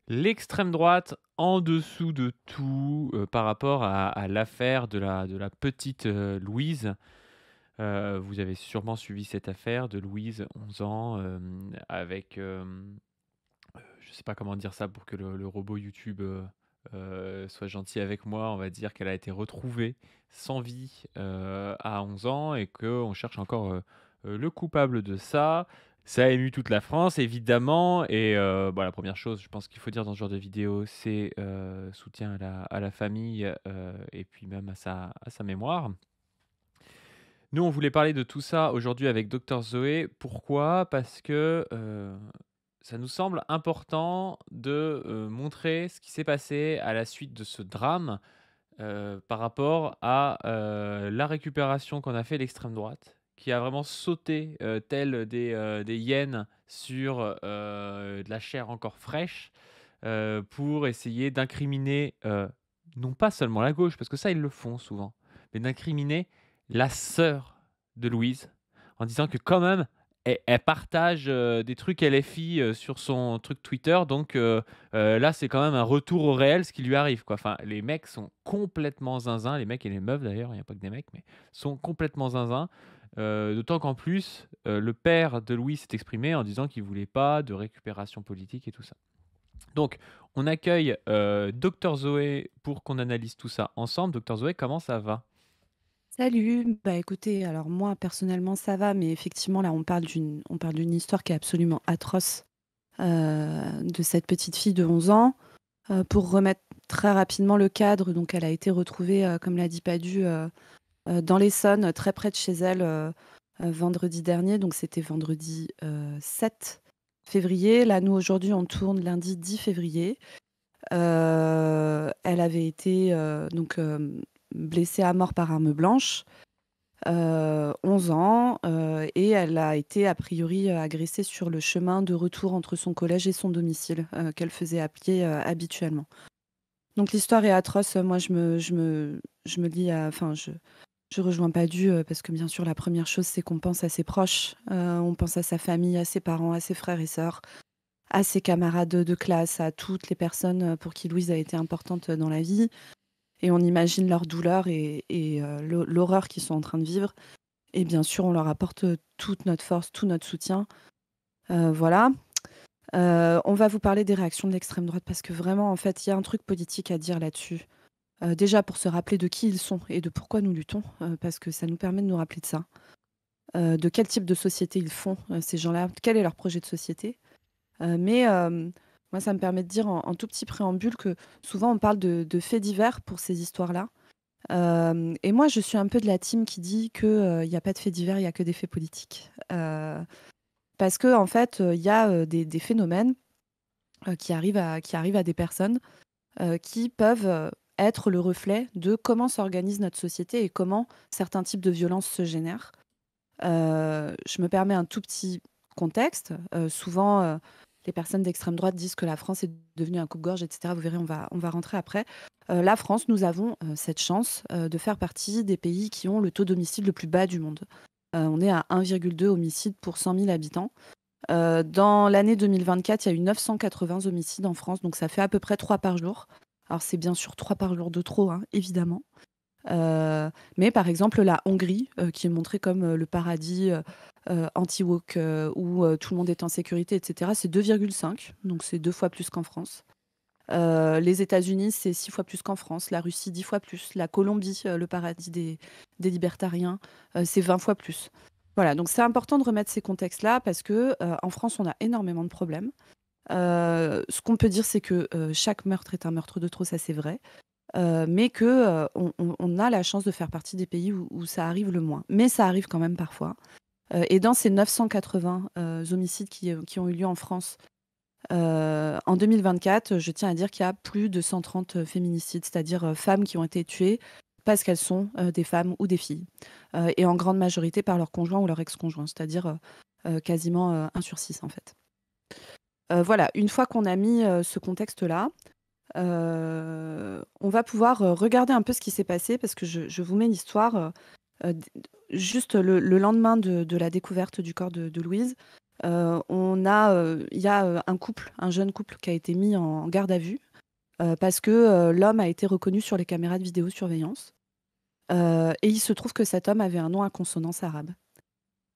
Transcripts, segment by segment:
L'extrême droite en dessous de tout, par rapport à l'affaire de la petite, Louise. Vous avez sûrement suivi cette affaire de Louise, 11 ans, avec, je sais pas comment dire ça pour que le robot YouTube, soit gentil avec moi. On va dire qu'elle a été retrouvée sans vie, à 11 ans et qu'on cherche encore, le coupable de ça. Ça a ému toute la France évidemment et bah, la première chose je pense qu'il faut dire dans ce genre de vidéo, c'est, soutien à la famille, et puis même à sa mémoire. Nous, on voulait parler de tout ça aujourd'hui avec Docteur Zoé. Pourquoi? Parce que, ça nous semble important de, montrer ce qui s'est passé à la suite de ce drame, par rapport à, la récupération qu'en a fait l'extrême droite, qui a vraiment sauté, tels des hyènes sur, de la chair encore fraîche, pour essayer d'incriminer, non pas seulement la gauche, parce que ça, ils le font souvent, mais d'incriminer la sœur de Louise, en disant que quand même, elle partage, des trucs LFI, sur son truc Twitter, donc là, c'est quand même un retour au réel, ce qui lui arrive, quoi. Enfin, les mecs sont complètement zinzin, les mecs et les meufs d'ailleurs, il y a pas que des mecs, mais sont complètement zinzin. D'autant qu'en plus, le père de Louise s'est exprimé en disant qu'il voulait pas de récupération politique et tout ça. Donc, on accueille, Docteur Zoé pour qu'on analyse tout ça ensemble. Docteur Zoé, comment ça va? Salut, bah écoutez, alors moi personnellement ça va, mais effectivement là on parle d'une histoire qui est absolument atroce de cette petite fille de 11 ans. Pour remettre très rapidement le cadre, donc elle a été retrouvée, comme l'a dit Padu, dans l'Essonne, très près de chez elle, vendredi dernier, donc c'était vendredi 7 février. Là nous aujourd'hui on tourne lundi 10 février. Elle avait été blessée à mort par arme blanche. 11 ans, et elle a été a priori, agressée sur le chemin de retour entre son collège et son domicile, qu'elle faisait à pied, habituellement. Donc l'histoire est atroce, moi je me lis à enfin je rejoins Padu, parce que bien sûr la première chose c'est qu'on pense à ses proches, on pense à sa famille, à ses parents, à ses frères et sœurs, à ses camarades de classe, à toutes les personnes, pour qui Louise a été importante, dans la vie et on imagine leur douleur et l'horreur qu'ils sont en train de vivre. Et bien sûr, on leur apporte, toute notre force, tout notre soutien. Voilà. On va vous parler des réactions de l'extrême droite parce que vraiment, en fait, il y a un truc politique à dire là-dessus. Déjà pour se rappeler de qui ils sont et de pourquoi nous luttons, parce que ça nous permet de nous rappeler de ça. De quel type de société ils font, ces gens-là, quel est leur projet de société. Moi, ça me permet de dire en tout petit préambule que souvent on parle de faits divers pour ces histoires-là. Et moi, je suis un peu de la team qui dit que, il y a pas de faits divers, il y a que des faits politiques. Parce que en fait, il y a, des phénomènes, qui arrivent à des personnes, qui peuvent, être le reflet de comment s'organise notre société et comment certains types de violences se génèrent. Je me permets un tout petit contexte. Souvent, les personnes d'extrême droite disent que la France est devenue un coupe-gorge et cetera. Vous verrez, on va rentrer après. La France, nous avons, cette chance, de faire partie des pays qui ont le taux d'homicide le plus bas du monde. On est à 1,2 homicides pour 100 000 habitants. Dans l'année 2024, il y a eu 980 homicides en France, donc ça fait à peu près 3 par jour. Alors c'est bien sûr 3 par jour de trop, hein, évidemment. Mais par exemple, la Hongrie, qui est montrée comme, le paradis, anti-woke, où, tout le monde est en sécurité et cetera, c'est 2,5, donc c'est 2 fois plus qu'en France. Les États-Unis, c'est 6 fois plus qu'en France, la Russie 10 fois plus, la Colombie, le paradis des libertariens, c'est 20 fois plus. Voilà, donc c'est important de remettre ces contextes-là parce que, en France, on a énormément de problèmes. Ce qu'on peut dire, c'est que, chaque meurtre est un meurtre de trop, ça c'est vrai, mais que, on a la chance de faire partie des pays où ça arrive le moins. Mais ça arrive quand même parfois, et dans ces 980, homicides qui ont eu lieu en France, en 2024, je tiens à dire qu'il y a plus de 130 féminicides, c'est-à-dire, femmes qui ont été tuées parce qu'elles sont, des femmes ou des filles, et en grande majorité par leur conjoint ou leur ex-conjoint, c'est-à-dire, quasiment, 1 sur 6 en fait. Voilà, une fois qu'on a mis, ce contexte-là, on va pouvoir, regarder un peu ce qui s'est passé parce que je vous mets l'histoire, d juste le lendemain de la découverte du corps de Louise. Il y a un jeune couple qui a été mis en garde à vue parce que l'homme a été reconnu sur les caméras de vidéosurveillance. Et il se trouve que cet homme avait un nom à consonance arabe.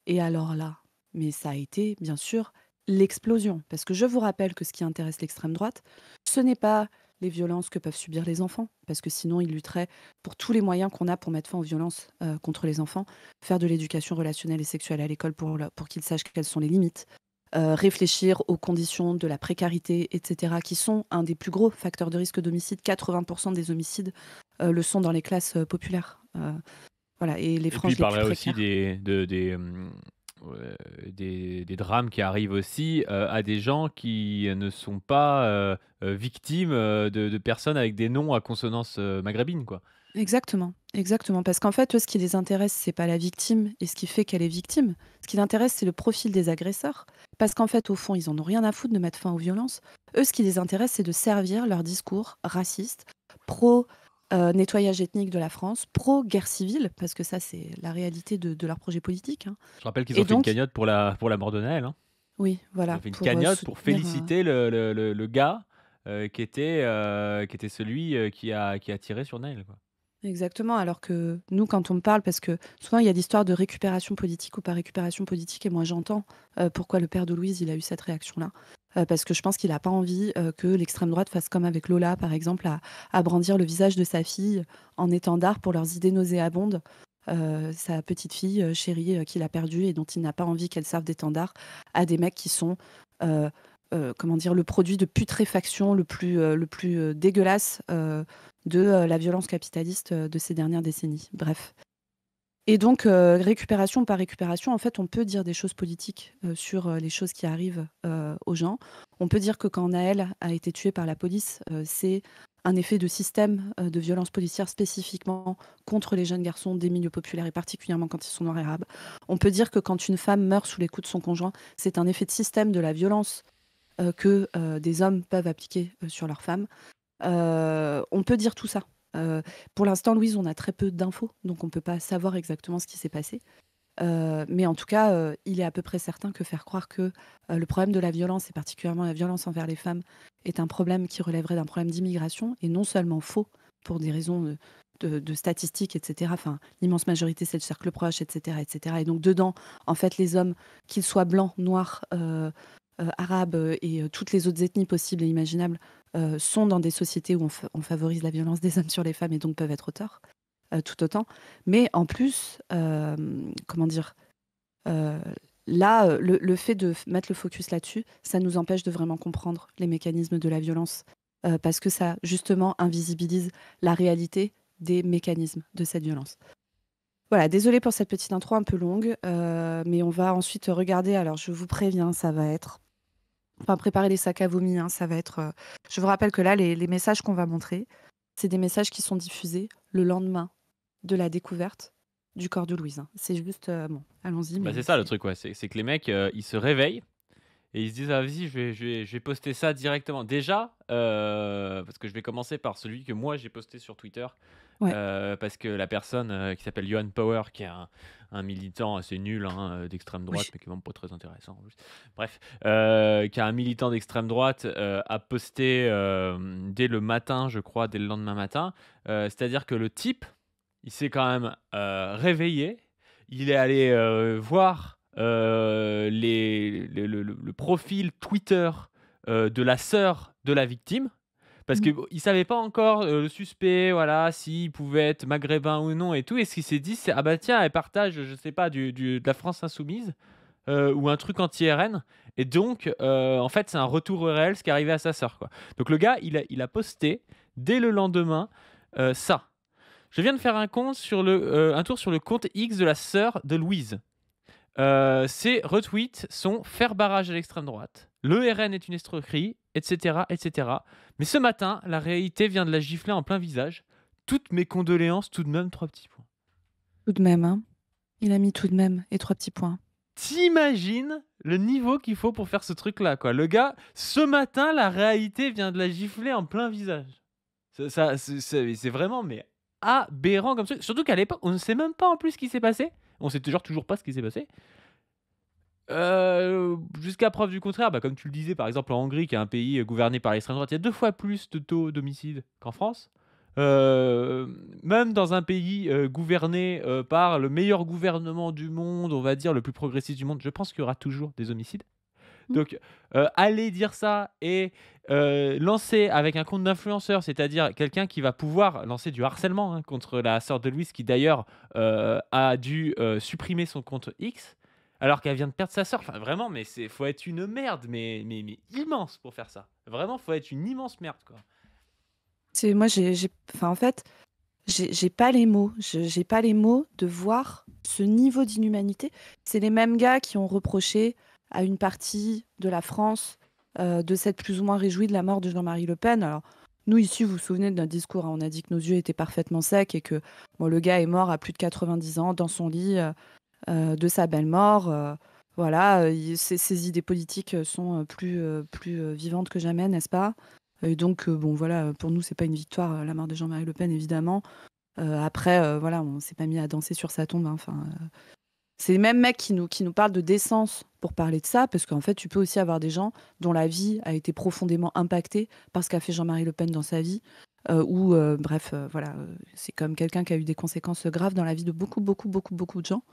Et alors là, mais ça a été, bien sûr, l'explosion. Parce que je vous rappelle que ce qui intéresse l'extrême droite, ce n'est pas les violences que peuvent subir les enfants, parce que sinon ils lutteraient pour tous les moyens qu'on a pour mettre fin aux violences contre les enfants, faire de l'éducation relationnelle et sexuelle à l'école pour qu'ils sachent quelles sont les limites, réfléchir aux conditions de la précarité, etc., qui sont un des plus gros facteurs de risque d'homicide. 80% des homicides le sont dans les classes populaires. Voilà, et les Et puis franges il les plus parlerait aussi précaires. des drames qui arrivent aussi à des gens qui ne sont pas victimes de personnes avec des noms à consonance maghrébine, quoi. Exactement, exactement. Parce qu'en fait, eux, ce qui les intéresse, c'est pas la victime et ce qui fait qu'elle est victime. Ce qui les intéresse, c'est le profil des agresseurs. Parce qu'en fait, au fond, ils en ont rien à foutre de mettre fin aux violences. Eux, ce qui les intéresse, c'est de servir leur discours raciste, pro nettoyage ethnique de la France, pro guerre civile, parce que ça, c'est la réalité de leur projet politique, hein. Je rappelle qu'ils ont Et fait une donc, cagnotte pour la mort de Naël, hein. oui, Ils voilà, ont fait une pour cagnotte pour soutenir. féliciter le gars qui était celui qui a tiré sur Naël, quoi. Exactement, alors que nous, quand on me parle, parce que souvent il y a l'histoire de récupération politique ou pas récupération politique, et moi j'entends pourquoi le père de Louise il a eu cette réaction-là. Parce que je pense qu'il n'a pas envie que l'extrême droite fasse comme avec Lola, par exemple, à brandir le visage de sa fille en étendard pour leurs idées nauséabondes. Sa petite fille chérie qu'il a perdue et dont il n'a pas envie qu'elle serve d'étendard à des mecs qui sont comment dire, le produit de putréfaction le plus dégueulasse de la violence capitaliste de ces dernières décennies. Bref. Et donc, récupération par récupération, en fait, on peut dire des choses politiques sur les choses qui arrivent aux gens. On peut dire que quand Naël a été tué par la police, c'est un effet de système de violence policière spécifiquement contre les jeunes garçons des milieux populaires et particulièrement quand ils sont noirs et arabes. On peut dire que quand une femme meurt sous les coups de son conjoint, c'est un effet de système de la violence que des hommes peuvent appliquer sur leurs femmes. On peut dire tout ça. Pour l'instant, Louise, on a très peu d'infos, donc on ne peut pas savoir exactement ce qui s'est passé. Mais en tout cas, il est à peu près certain que faire croire que le problème de la violence, et particulièrement la violence envers les femmes, est un problème qui relèverait d'un problème d'immigration, est non seulement faux pour des raisons de statistiques, etc. Enfin, l'immense majorité, c'est le cercle proche, etc., etc. Et donc dedans, en fait, les hommes, qu'ils soient blancs, noirs, arabes et toutes les autres ethnies possibles et imaginables, sont dans des sociétés où on favorise la violence des hommes sur les femmes et donc peuvent être auteurs tout autant. Mais en plus, comment dire, euh, là, le fait de mettre le focus là-dessus, ça nous empêche de vraiment comprendre les mécanismes de la violence parce que ça, justement, invisibilise la réalité des mécanismes de cette violence. Voilà, désolée pour cette petite intro un peu longue, mais on va ensuite regarder. Alors, je vous préviens, ça va être. Enfin, préparer les sacs à vomi, hein, ça va être. Je vous rappelle que là, les messages qu'on va montrer, c'est des messages qui sont diffusés le lendemain de la découverte du corps de Louise, hein. C'est juste, bon, allons-y, Bah, mais c'est ça le c'est truc, ouais. C'est que les mecs, ils se réveillent et ils se disent: «Ah vas-y, je vais poster ça directement». Déjà, parce que je vais commencer par celui que moi j'ai posté sur Twitter, ouais. parce que la personne, qui s'appelle Johan Power, qui est un militant assez nul, hein, d'extrême droite, Oui. mais qui est même pas très intéressant en plus. Bref, qui est un militant d'extrême droite, a posté, dès le matin, je crois, dès le lendemain matin. C'est-à-dire que le type, il s'est quand même, réveillé. Il est allé, voir, le profil Twitter, de la sœur de la victime. Parce Mmh. que il savait pas encore, le suspect, voilà, s'il pouvait être maghrébin ou non et tout et ce qu'il s'est dit, c'est: «Ah bah tiens, elle partage, je sais pas, de la France insoumise, ou un truc anti-RN et donc en fait, c'est un retour réel ce qui est arrivé à sa sœur, quoi». Donc le gars, il a posté dès le lendemain, ça. Je viens de faire un tour sur le compte X de la sœur de Louise. Ses retweets sont faire barrage à l'extrême droite. Le RN est une escroquerie, etc., etc. Mais ce matin, la réalité vient de la gifler en plein visage. Toutes mes condoléances, tout de même, 3 petits points. Tout de même, hein. Il a mis tout de même et 3 petits points. T'imagines le niveau qu'il faut pour faire ce truc-là, quoi. Le gars, ce matin, la réalité vient de la gifler en plein visage. C'est vraiment mais aberrant comme truc. Surtout qu'à l'époque, on ne sait même pas en plus ce qui s'est passé. On sait toujours pas ce qui s'est passé. Jusqu'à preuve du contraire, bah, comme tu le disais, par exemple, en Hongrie, qui est un pays, gouverné par l'extrême droite, il y a 2 fois plus de taux d'homicide qu'en France. Même dans un pays, gouverné, par le meilleur gouvernement du monde, on va dire le plus progressiste du monde, je pense qu'il y aura toujours des homicides. Mmh. Donc, aller dire ça et lancer avec un compte d'influenceur, c'est-à-dire quelqu'un qui va pouvoir lancer du harcèlement, hein, contre la sœur de Louise qui d'ailleurs, a dû, supprimer son compte X, alors qu'elle vient de perdre sa sœur. Enfin vraiment, mais faut être une merde, mais immense pour faire ça. Vraiment, faut être une immense merde, quoi. C'est moi j'ai enfin, en fait, j'ai pas les mots. J'ai pas les mots de voir ce niveau d'inhumanité. C'est les mêmes gars qui ont reproché à une partie de la France, de s'être plus ou moins réjouis de la mort de Jean-Marie Le Pen. Alors, nous, ici, vous vous souvenez de notre discours, hein, on a dit que nos yeux étaient parfaitement secs et que, bon, le gars est mort à plus de 90 ans dans son lit, de sa belle mort, voilà, ses idées politiques, sont, plus vivantes que jamais, n'est-ce pas? Et donc, bon, voilà, pour nous, c'est pas une victoire, la mort de Jean-Marie Le Pen, évidemment. Après, voilà, on s'est pas mis à danser sur sa tombe, hein, enfin, c'est les mêmes mecs qui nous parlent de décence pour parler de ça, parce qu'en fait, tu peux aussi avoir des gens dont la vie a été profondément impactée par ce qu'a fait Jean-Marie Le Pen dans sa vie, ou bref, voilà, c'est comme quelqu'un qui a eu des conséquences graves dans la vie de beaucoup, beaucoup, beaucoup, beaucoup de gens.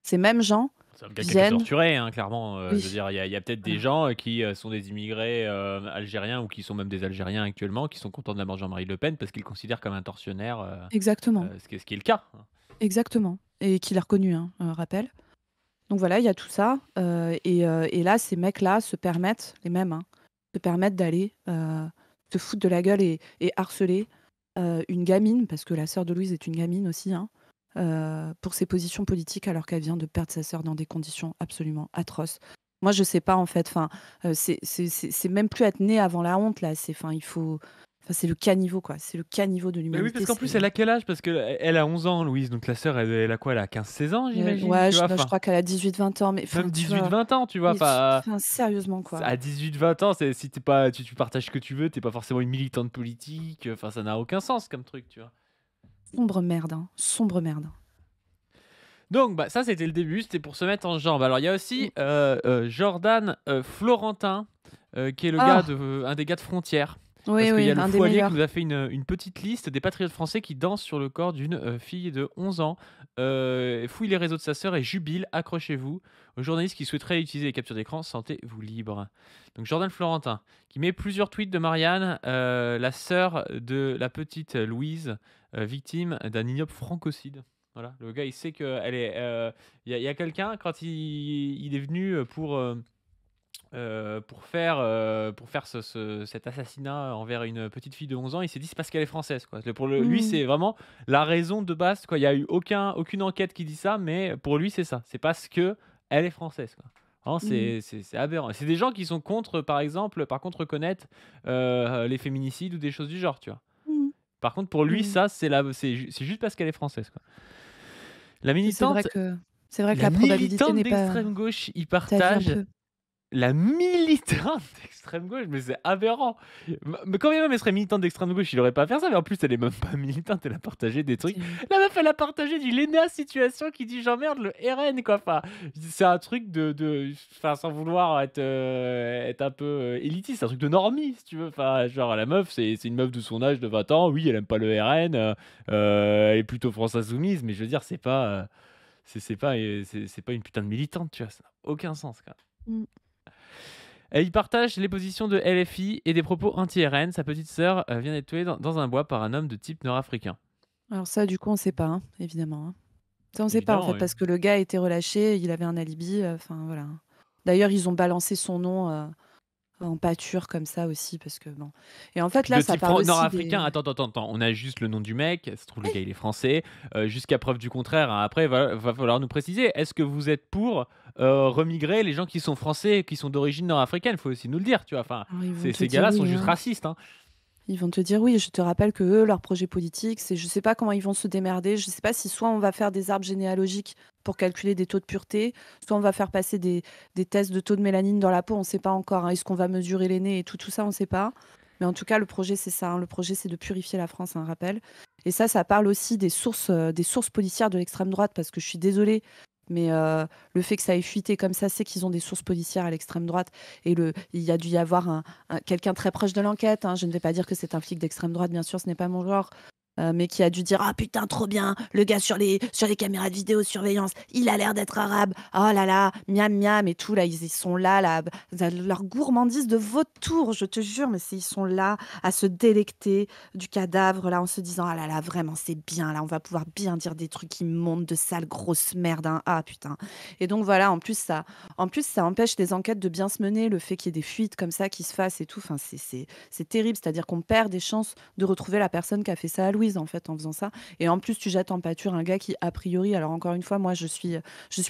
Ces mêmes gens C'est quelqu'un qui a été viennent torturé, hein, clairement, je veux oui, dire, il y a peut-être des voilà, gens, qui, sont des immigrés, algériens ou qui sont même des Algériens actuellement, qui sont contents de la mort de Jean-Marie Le Pen parce qu'ils le considèrent comme un tortionnaire, exactement, ce qui est le cas, hein. exactement, et qu'il a reconnu, hein, rappel. Donc voilà, il y a tout ça, et là, ces mecs-là se permettent, les mêmes, hein, se permettent d'aller, se foutre de la gueule et harceler, une gamine, parce que la sœur de Louise est une gamine aussi, hein, pour ses positions politiques alors qu'elle vient de perdre sa sœur dans des conditions absolument atroces. Moi, je sais pas en fait, enfin, c'est même plus être né avant la honte là, c'est enfin, il faut enfin, c'est le caniveau quoi, c'est le caniveau de Mais oui, parce l'humanité, qu'en plus, elle a quel âge? Parce qu'elle a 11 ans, Louise, donc la sœur, elle a quoi? Elle a 15-16 ans, j'imagine, ouais, tu vois? je Enfin, crois qu'elle a 18-20 ans, mais même enfin, tu vois? 18-20 ans, tu vois? Mais Enfin, enfin, sérieusement quoi. à 18-20 ans, c'est si tu pas tu partages ce que tu veux, t'es pas forcément une militante politique, enfin, ça n'a aucun sens comme truc, tu vois? Sombre merde, hein, sombre merde. Donc, bah, ça, c'était le début, c'était pour se mettre en jambe. Alors, il y a Mmh. aussi, Jordan, Florentin, qui est Ah! un des gars de Frontières. Oui, Parce qu'il y oui, a le un des Fou Allier qui nous meilleurs. a fait une petite liste des patriotes français qui dansent sur le corps d'une, fille de 11 ans. Fouille les réseaux de sa sœur et jubile, accrochez-vous. Aux journalistes qui souhaiteraient utiliser les captures d'écran, sentez-vous libre. Donc Jordan Florentin, qui met plusieurs tweets de Marianne, la sœur de la petite Louise, victime d'un ignoble francocide. Voilà, le gars, il sait qu'elle est, il y a quelqu'un quand il est venu, pour faire cet assassinat envers une petite fille de 11 ans, il s'est dit: «C'est parce qu'elle est française», quoi. Lui, Mmh. c'est vraiment la raison de base, quoi. Il y a eu aucune enquête qui dit ça, mais pour lui, c'est ça. C'est parce qu'elle est française, quoi. Vraiment, Mmh. c'est aberrant. C'est des gens qui sont contre, par contre, reconnaître, les féminicides ou des choses du genre, tu vois? Mmh. Par contre, pour lui, Mmh. ça, c'est juste parce qu'elle est française, quoi. La Oui, militante c'est vrai que la la probabilité militante n'est pas d'extrême gauche, il tu vu un partage peu? la militante d'extrême gauche, mais c'est aberrant. Mais quand bien même elle serait militante d'extrême gauche, il aurait pas à faire ça, mais en plus elle est même pas militante, elle a partagé des trucs. C'est La meuf, elle a partagé du Léna Situation qui dit: «J'emmerde le RN», quoi. Enfin, c'est un truc enfin, sans vouloir être un peu, élitiste, c'est un truc de normie, si tu veux. Enfin, genre la meuf, c'est une meuf de son âge de 20 ans, oui, elle aime pas le RN, elle est plutôt France insoumise, mais je veux dire, c'est pas une putain de militante, tu vois? Ça n'a aucun sens, quoi. mmh. Et il partage les positions de LFI et des propos anti-RN. Sa petite sœur vient d'être tuée dans un bois par un homme de type nord-africain. Alors ça, du coup, on sait pas, hein, évidemment, hein. Ça, on sait pas, en Évidemment, fait, oui. parce que le gars a été relâché, il avait un alibi, enfin, voilà, hein. D'ailleurs, ils ont balancé son nom, en pâture comme ça aussi parce que bon, et en fait, là, De ça type parle aussi nord-africain, des attends, on a juste le nom du mec, ça se trouve le ouais, gars il est français, jusqu'à preuve du contraire, hein. Après va falloir nous préciser, est-ce que vous êtes pour, remigrer les gens qui sont français et qui sont d'origine nord-africaine? Faut aussi nous le dire, tu vois? Enfin, alors ils vont te ces dire gars-là sont oui, juste hein. racistes, hein. Ils vont te dire oui. Je te rappelle que eux, leur projet politique, c'est je sais pas comment ils vont se démerder. Je sais pas si soit on va faire des arbres généalogiques pour calculer des taux de pureté, soit on va faire passer des tests de taux de mélanine dans la peau, on sait pas encore, hein. Est-ce qu'on va mesurer les nez et tout ça, on sait pas. Mais en tout cas, le projet, c'est ça, hein. Le projet, c'est de purifier la France, un rappel. Et ça parle aussi des sources policières de l'extrême droite parce que je suis désolée, Mais le fait que ça ait fuité comme ça, c'est qu'ils ont des sources policières à l'extrême droite. Et il y a dû y avoir quelqu'un très proche de l'enquête, hein. Je ne vais pas dire que c'est un flic d'extrême droite, bien sûr, ce n'est pas mon genre. Mais qui a dû dire ah putain trop bien le gars sur les caméras de vidéosurveillance il a l'air d'être arabe, oh là là miam miam et tout là ils sont là leur gourmandise de vautour, je te jure, mais ils sont là à se délecter du cadavre là en se disant ah là là vraiment c'est bien là on va pouvoir bien dire des trucs immondes de sale grosse merde, hein. Ah putain. Et donc voilà, en plus ça empêche les enquêtes de bien se mener, le fait qu'il y ait des fuites comme ça qui se fassent et tout, enfin c'est terrible, c'est-à-dire qu'on perd des chances de retrouver la personne qui a fait ça à Louise, en fait, en faisant ça. Et en plus, tu jettes en pâture un gars qui, a priori, alors encore une fois, moi, je suis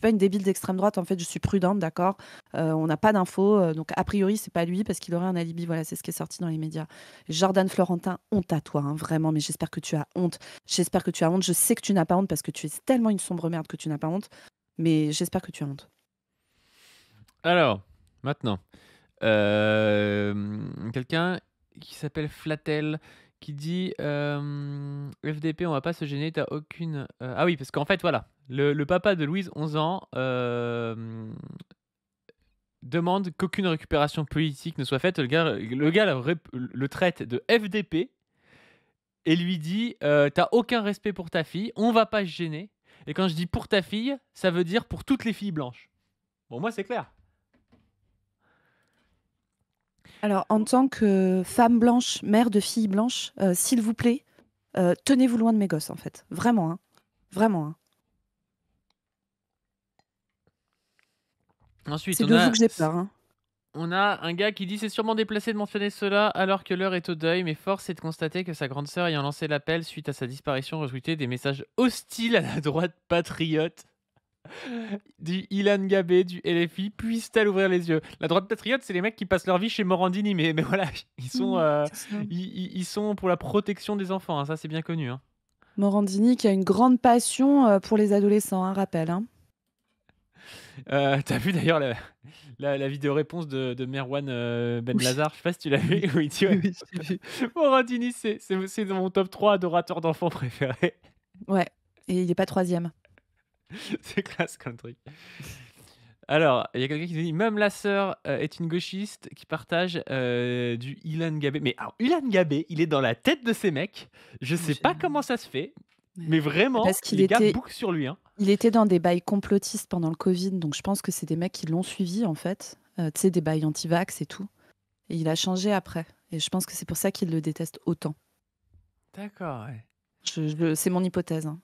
pas une débile d'extrême droite, en fait, je suis prudente, d'accord. On n'a pas d'infos, donc a priori, c'est pas lui parce qu'il aurait un alibi. Voilà, c'est ce qui est sorti dans les médias. Jordan Florentin, honte à toi, hein, vraiment, mais j'espère que tu as honte. J'espère que tu as honte. Je sais que tu n'as pas honte parce que tu es tellement une sombre merde que tu n'as pas honte, mais j'espère que tu as honte. Alors, maintenant, quelqu'un qui s'appelle Flatel qui dit FDP, on va pas se gêner, t'as aucune. Ah oui, parce qu'en fait, voilà, le papa de Louise, 11 ans, demande qu'aucune récupération politique ne soit faite. Le gars le traite de FDP et lui dit t'as aucun respect pour ta fille, on va pas se gêner. Et quand je dis pour ta fille, ça veut dire pour toutes les filles blanches. Bon, moi, c'est clair. Alors, en tant que femme blanche, mère de fille blanche, s'il vous plaît, tenez-vous loin de mes gosses, en fait. Vraiment, hein. Vraiment, hein. Ensuite, C'est de vous que j'ai peur, hein. on a un gars qui dit c'est sûrement déplacé de mentionner cela alors que l'heure est au deuil, mais force est de constater que sa grande sœur ayant lancé l'appel suite à sa disparition retweetait des messages hostiles à la droite patriote du Ilan Gabé, du LFI, puisse-t-elle ouvrir les yeux. La droite patriote, c'est les mecs qui passent leur vie chez Morandini, mais voilà, C'est ça. ils sont pour la protection des enfants, hein, ça c'est bien connu. Hein. Morandini qui a une grande passion pour les adolescents, un rappel, hein. T'as vu d'ailleurs la vidéo réponse de Merwan Ben Oui, Lazar, je sais pas si tu l'as vu, oui, où il dit ouais, oui, j'ai vu. Morandini, c'est dans mon top 3 adorateurs d'enfants préférés. Ouais, et il n'est pas troisième. C'est classe comme truc. Alors, il y a quelqu'un qui dit même la sœur est une gauchiste qui partage du Ilan Gabé. Mais alors, Ilan Gabé, il est dans la tête de ces mecs. Je sais pas comment ça se fait, Ouais. mais vraiment, Parce qu'il les gars était, bookent sur lui. Hein. il était dans des bails complotistes pendant le Covid, donc je pense que c'est des mecs qui l'ont suivi, en fait. Tu sais, des bails anti-vax et tout. Et il a changé après. Et je pense que c'est pour ça qu'il le déteste autant. D'accord, ouais. C'est mon hypothèse, hein.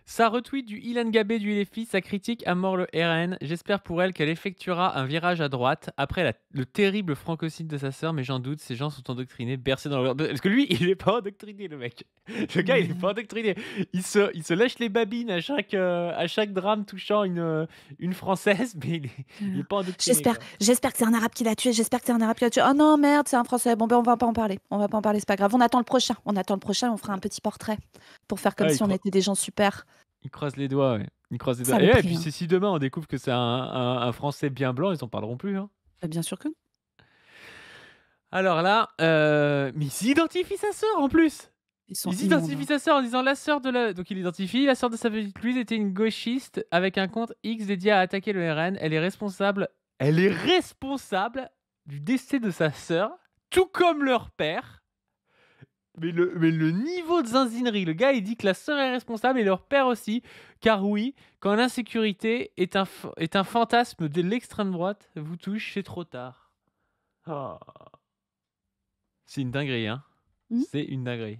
Ça retweet du Ilan Gabé du LFI, sa critique à mort le RN. J'espère pour elle qu'elle effectuera un virage à droite après le terrible francocide de sa sœur, mais j'en doute, ces gens sont endoctrinés, bercés dans leur... Parce que lui, il est pas endoctriné, le mec. Le gars, il est pas endoctriné. Il se lèche les babines à chaque drame touchant une Française, mais il est pas endoctriné. J'espère que c'est un arabe qui l'a tué. J'espère que c'est un arabe qui l'a tué. Oh non, merde, c'est un Français. Bon, ben, on va pas en parler. On va pas en parler, c'est pas grave. On attend le prochain. On fera un petit portrait pour faire comme Ah, si on était des gens super. il croise les doigts, ouais. Il croise les doigts. Et Saloperie, puis, hein. si demain on découvre que c'est un Français bien blanc, ils en parleront plus. Hein. Bien sûr que non. Alors là, mais il s'identifie sa sœur en plus. Ils sont Il immondes, s'identifie hein. sa sœur en disant la sœur de la. Donc il identifie la sœur de sa petite Louise était une gauchiste avec un compte X dédié à attaquer le RN. Elle est responsable. Elle est responsable du décès de sa sœur, tout comme leur père. Mais le niveau de zinzinerie, le gars il dit que la sœur est responsable et leur père aussi, car oui, quand l'insécurité est un fantasme de l'extrême droite, vous touche, c'est trop tard. Oh. C'est une dinguerie, hein. Mhm. C'est une dinguerie.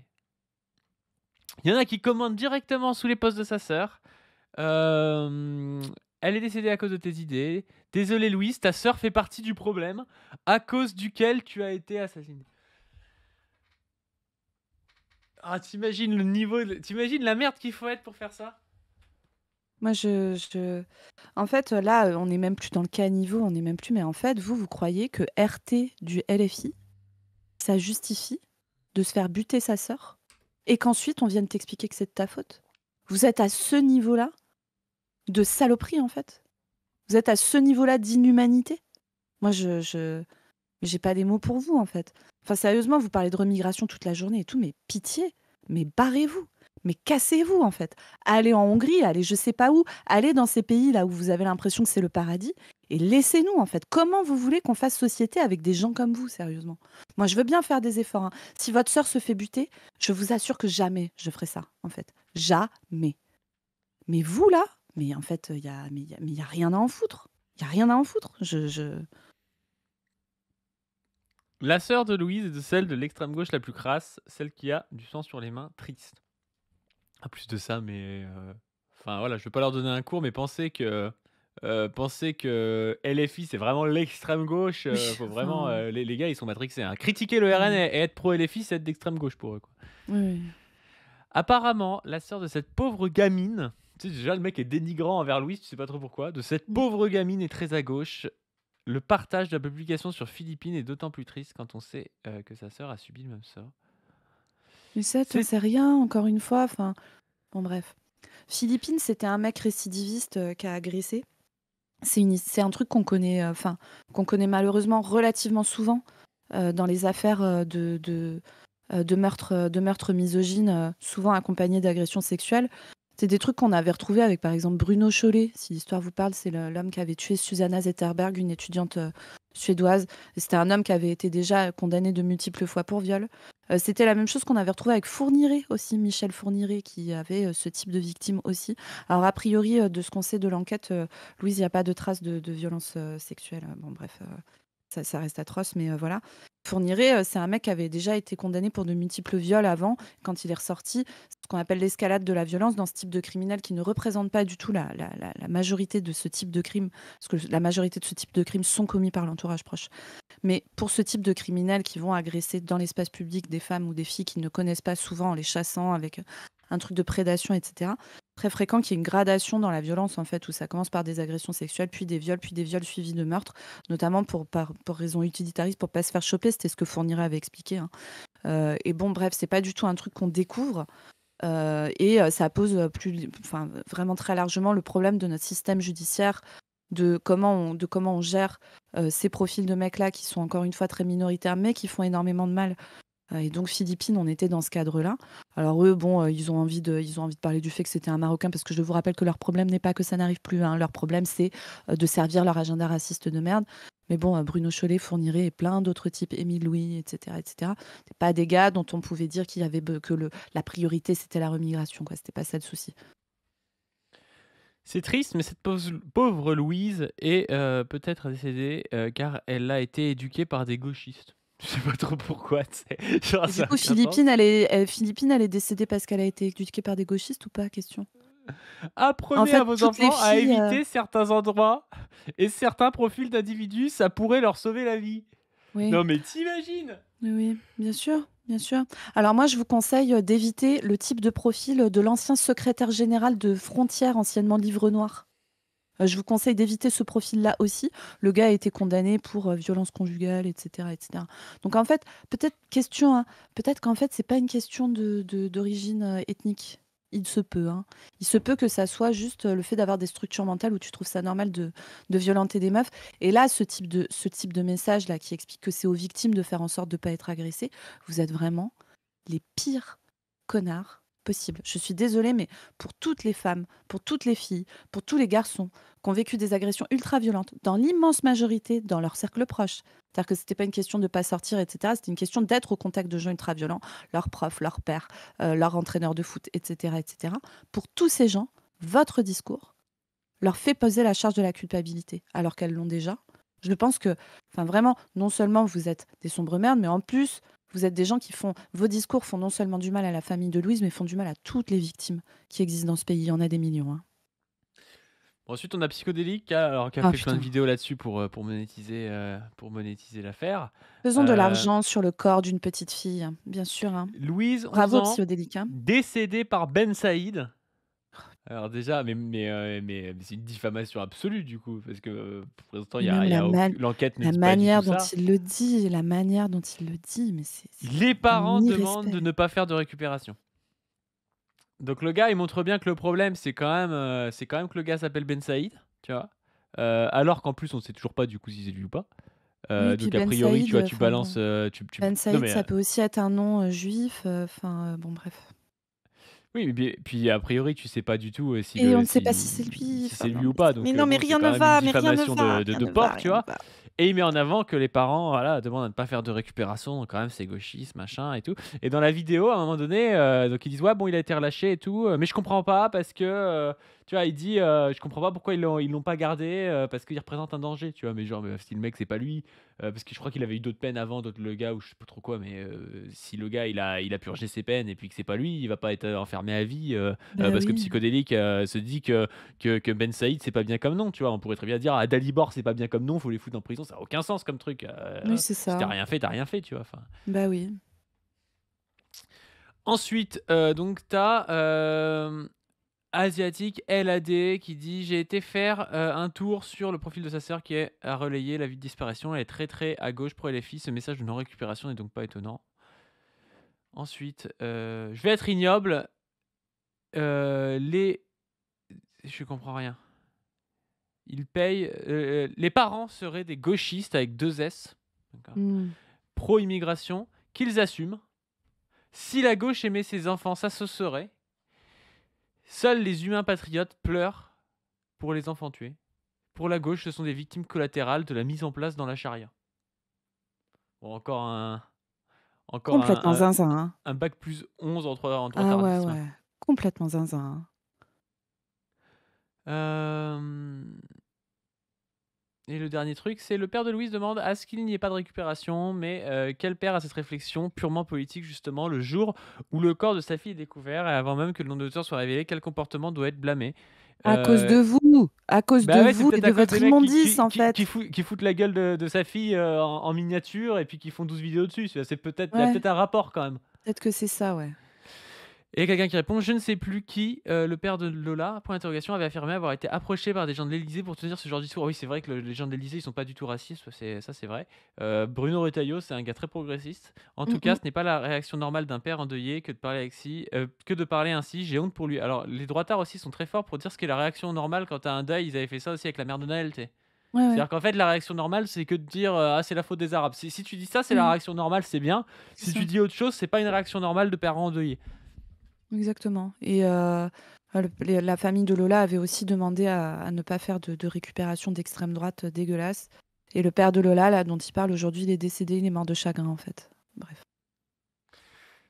Il y en a qui commandent directement sous les posts de sa sœur. Elle est décédée à cause de tes idées. Désolé Louise, ta sœur fait partie du problème à cause duquel tu as été assassiné. Ah, t'imagines le niveau, t'imagines la merde qu'il faut être pour faire ça? Moi, en fait, là, on n'est même plus dans le caniveau, on n'est même plus. Mais en fait, vous croyez que RT du LFI, ça justifie de se faire buter sa sœur et qu'ensuite on vienne t'expliquer que c'est de ta faute? Vous êtes à ce niveau-là de saloperie, en fait. Vous êtes à ce niveau-là d'inhumanité. Moi, j'ai pas des mots pour vous, en fait. Enfin, sérieusement, vous parlez de remigration toute la journée et tout, mais pitié, mais barrez-vous. Mais cassez-vous en fait. Allez en Hongrie, allez je sais pas où, allez dans ces pays là où vous avez l'impression que c'est le paradis et laissez-nous en fait. Comment vous voulez qu'on fasse société avec des gens comme vous, sérieusement? Moi, je veux bien faire des efforts, hein. Si votre sœur se fait buter, je vous assure que jamais je ferai ça, en fait. Jamais. Mais vous là, mais en fait, il y a rien à en foutre. Il y a rien à en foutre. La sœur de Louise est de celle de l'extrême gauche la plus crasse, celle qui a du sang sur les mains, triste. En plus de ça, mais enfin voilà, je veux pas leur donner un cours, mais penser que LFI c'est vraiment l'extrême gauche, Oui, faut vraiment, enfin, les gars ils sont matrixés, hein. Critiquer le RN mmh, et être pro LFI, c'est être d'extrême gauche pour eux, quoi. oui, oui. Apparemment, la sœur de cette pauvre gamine, tu sais déjà le mec est dénigrant envers Louise, tu sais pas trop pourquoi, de cette Mmh. pauvre gamine est très à gauche. Le partage de la publication sur Philippines est d'autant plus triste quand on sait, que sa sœur a subi le même sort. Mais ça, tu C'est sais rien, encore une fois, enfin, bon bref. Philippines, c'était un mec récidiviste, qui a agressé. C'est un truc qu'on connaît, enfin, qu'on connaît malheureusement relativement souvent, dans les affaires, de meurtres misogynes, souvent accompagnés d'agressions sexuelles. C'est des trucs qu'on avait retrouvés avec, par exemple, Bruno Chollet, si l'histoire vous parle, c'est l'homme qui avait tué Susanna Zetterberg, une étudiante suédoise. Et c'était un homme qui avait été déjà condamné de multiples fois pour viol. C'était la même chose qu'on avait retrouvé avec Fourniret aussi, Michel Fourniret, qui avait ce type de victime aussi. Alors, a priori, de ce qu'on sait de l'enquête, Louise, il n'y a pas de traces de violence sexuelle. Bon, bref, ça reste atroce, mais voilà. Fourniret, c'est un mec qui avait déjà été condamné pour de multiples viols avant. Quand il est ressorti, c'est ce qu'on appelle l'escalade de la violence dans ce type de criminel qui ne représente pas du tout la majorité de ce type de crime, parce que la majorité de ce type de crimes sont commis par l'entourage proche. Mais pour ce type de criminels qui vont agresser dans l'espace public des femmes ou des filles qu'ils ne connaissent pas souvent en les chassant avec un truc de prédation, etc., très fréquent qu'il y ait une gradation dans la violence, en fait, où ça commence par des agressions sexuelles, puis des viols suivis de meurtres, notamment pour raison utilitariste, pour pas se faire choper. C'était ce que Fourniret avait expliqué, hein. Et bon, bref, c'est pas du tout un truc qu'on découvre. Et ça pose enfin, vraiment très largement le problème de notre système judiciaire, de comment on gère ces profils de mecs-là qui sont encore une fois très minoritaires, mais qui font énormément de mal. Et donc Philippines, on était dans ce cadre-là. Alors eux, bon, ils ont envie de parler du fait que c'était un Marocain, parce que je vous rappelle que leur problème n'est pas que ça n'arrive plus, hein. Leur problème, c'est de servir leur agenda raciste de merde. Mais bon, Bruno Chollet, Fourniret et plein d'autres types, Émile Louis, etc., etc. C'est pas des gars dont on pouvait dire qu'il y avait la priorité, c'était la remigration, quoi. C'était pas ça le souci. C'est triste, mais cette pauvre Louise est, peut-être décédée, car elle a été éduquée par des gauchistes. Je sais pas trop pourquoi, tu sais? Genre Et du ça a coup, aucun sens. Philippine, elle est décédée parce qu'elle a été éduquée par des gauchistes ou pas? Question. En Apprenez à fait, vos toutes les enfants à filles. éviter certains endroits et certains profils d'individus, ça pourrait leur sauver la vie. Oui. Non mais t'imagines? Oui, oui, bien sûr, bien sûr. Alors moi, je vous conseille d'éviter le type de profil de l'ancien secrétaire général de Frontières, anciennement Livre Noir. Je vous conseille d'éviter ce profil-là aussi. Le gars a été condamné pour violence conjugale, etc., etc. Donc en fait, hein, peut-être qu'en fait, c'est pas une question d'origine ethnique. Il se peut, hein. Il se peut que ça soit juste le fait d'avoir des structures mentales où tu trouves ça normal de violenter des meufs. Et là, ce type de message-là qui explique que c'est aux victimes de faire en sorte de ne pas être agressées, vous êtes vraiment les pires connards possibles. Je suis désolée, mais pour toutes les femmes, pour toutes les filles, pour tous les garçons qui ont vécu des agressions ultra-violentes, dans l'immense majorité, dans leur cercle proche. C'est-à-dire que c'était pas une question de ne pas sortir, etc. C'était une question d'être au contact de gens ultra-violents, leurs profs, leurs pères, leurs entraîneurs de foot, etc., etc. Pour tous ces gens, votre discours leur fait peser la charge de la culpabilité, alors qu'elles l'ont déjà. Je pense que, enfin vraiment, non seulement vous êtes des sombres merdes, mais en plus, vous êtes des gens qui font, vos discours font non seulement du mal à la famille de Louise, mais font du mal à toutes les victimes qui existent dans ce pays. Il y en a des millions, hein. Bon, ensuite, on a Psychodélique qui a Ah fait plein de putain. vidéos là-dessus pour monétiser l'affaire. Faisons de Heu, l'argent sur le corps d'une petite fille, hein, bien sûr, hein. Louise, 11 Bravo, ans, psychodélique, hein. décédée par Ben Saïd. Alors déjà, mais c'est une diffamation absolue du coup, parce que, pour l'instant, Et même il y a l'enquête ne la dit pas du tout manière dont ça. il le dit, la manière dont il le dit, mais c'est Les un parents demandent de irrespect. ne pas faire de récupération. Donc le gars, il montre bien que le problème, c'est quand même que le gars s'appelle Ben Saïd, tu vois? Alors qu'en plus, on sait toujours pas du coup si c'est lui ou pas. Oui, puis Donc a Ben priori, tu Saïd, vois, tu enfin balances, bon. tu Ben non Saïd, mais, ça peut aussi être un nom, juif, enfin, bon bref. Oui, mais puis a priori, tu sais pas du tout, si Et on le ne sait pas si c'est si lui, si enfin c'est non, lui ou pas, mais donc non, mais bon, c'est rien ne quand même une va, mais rien ne diffamation va, de rien de ne va, porc, tu rien ne vois? va. Et il met en avant que les parents, voilà, demandent à ne pas faire de récupération, donc quand même c'est gauchiste, machin et tout. Et dans la vidéo, à un moment donné, donc ils disent: «Ouais, bon, il a été relâché et tout, mais je comprends pas parce que, tu vois, il dit, «Je comprends pas pourquoi ils l'ont pas gardé, parce qu'il représente un danger», tu vois? Mais genre, si le mec c'est pas lui, parce que je crois qu'il avait eu d'autres peines avant, d'autres le gars ou je sais pas trop quoi, mais si le gars il a purgé ses peines et puis que c'est pas lui, il va pas être, enfermé à vie, Bah parce que oui, Psychodélique, se dit que Ben Saïd c'est pas bien comme nom, tu vois? On pourrait très bien dire: «Ah Dalibor c'est pas bien comme nom, faut les foutre en prison», ça a aucun sens comme truc, oui, c'est si tu ça. rien fait, tu rien fait, tu vois? Enfin. Bah oui. Ensuite, donc tu as, Asiatique LAD qui dit: «J'ai été faire, un tour sur le profil de sa sœur qui a relayé la vie de disparition. Elle est très, très à gauche pro LFI. Ce message de non-récupération n'est donc pas étonnant». Ensuite, je vais être ignoble, les je comprends rien. Ils payent, les parents seraient des gauchistes avec 2 S, d'accord, Mmh. pro-immigration, qu'ils assument. Si la gauche aimait ses enfants, ça se saurait. Seuls les humains patriotes pleurent pour les enfants tués. Pour la gauche, ce sont des victimes collatérales de la mise en place dans la charia. Bon, encore Complètement zinzin, hein. un bac plus 11 en trois Ah quarts ouais, 10, ouais. ouais, complètement zinzin, hein. Hem Et le dernier truc, c'est le père de Louise demande à ce qu'il n'y ait pas de récupération, mais quel père a cette réflexion purement politique justement le jour où le corps de sa fille est découvert et avant même que le nom de l'auteur soit révélé, quel comportement doit être blâmé? Heu, À cause de Bah ouais, c'est vous et peut-être de à cause votre des mecs immondice, en fait. qui foutent la gueule de sa fille, en miniature et puis qui font 12 vidéos dessus, tu vois? C'est peut-être il y a Ouais, peut-être un rapport quand même. peut-être que c'est ça, ouais. Et quelqu'un qui répond: «Je ne sais plus qui, le père de Lola, point d'interrogation, avait affirmé avoir été approché par des gens de l'Élysée pour tenir ce genre de discours». Oui, c'est vrai que les gens de l'Élysée, ils sont pas du tout racistes, ça c'est vrai. Bruno Retailleau, c'est un gars très progressiste. En Mmh tout cas, mh. ce n'est pas la réaction normale d'un père endeuillé que de parler ainsi, j'ai honte pour lui. Alors les droitards aussi sont très forts pour dire ce qu'est la réaction normale quand tu as un deuil, ils avaient fait ça aussi avec la mère de Naël, tu sais? Ouais, ouais. C'est-à-dire qu'en fait, la réaction normale, c'est que de dire, «Ah, c'est la faute des Arabes». Si tu dis ça, c'est la Mmh. réaction normale, c'est bien. C'est Si tu ça, dis autre chose, c'est pas une réaction normale de père endeuillé. exactement et la famille de Lola avait aussi demandé à ne pas faire de récupération d'extrême droite, dégueulasse et le père de Lola, là, dont il parle aujourd'hui, il est décédé, il est mort de chagrin, en fait. Bref.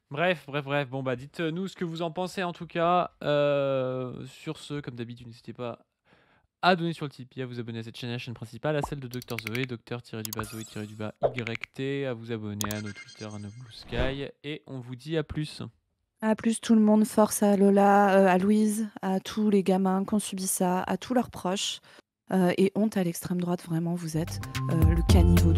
Bref, bref, bref. Bon, bah, dites-nous ce que vous en pensez en tout cas. Sur ce, comme d'habitude, n'hésitez pas à donner sur le Tipeee, à vous abonner à cette chaîne, la chaîne principale, à celle de Dr Zoé, Zoé-YT, à vous abonner à nos Twitter, à nos Blue Sky, et on vous dit à plus. À plus tout le monde, force à Lola, à Louise, à tous les gamins qui ont subi ça, à tous leurs proches, et honte à l'extrême droite, vraiment, vous êtes, le caniveau de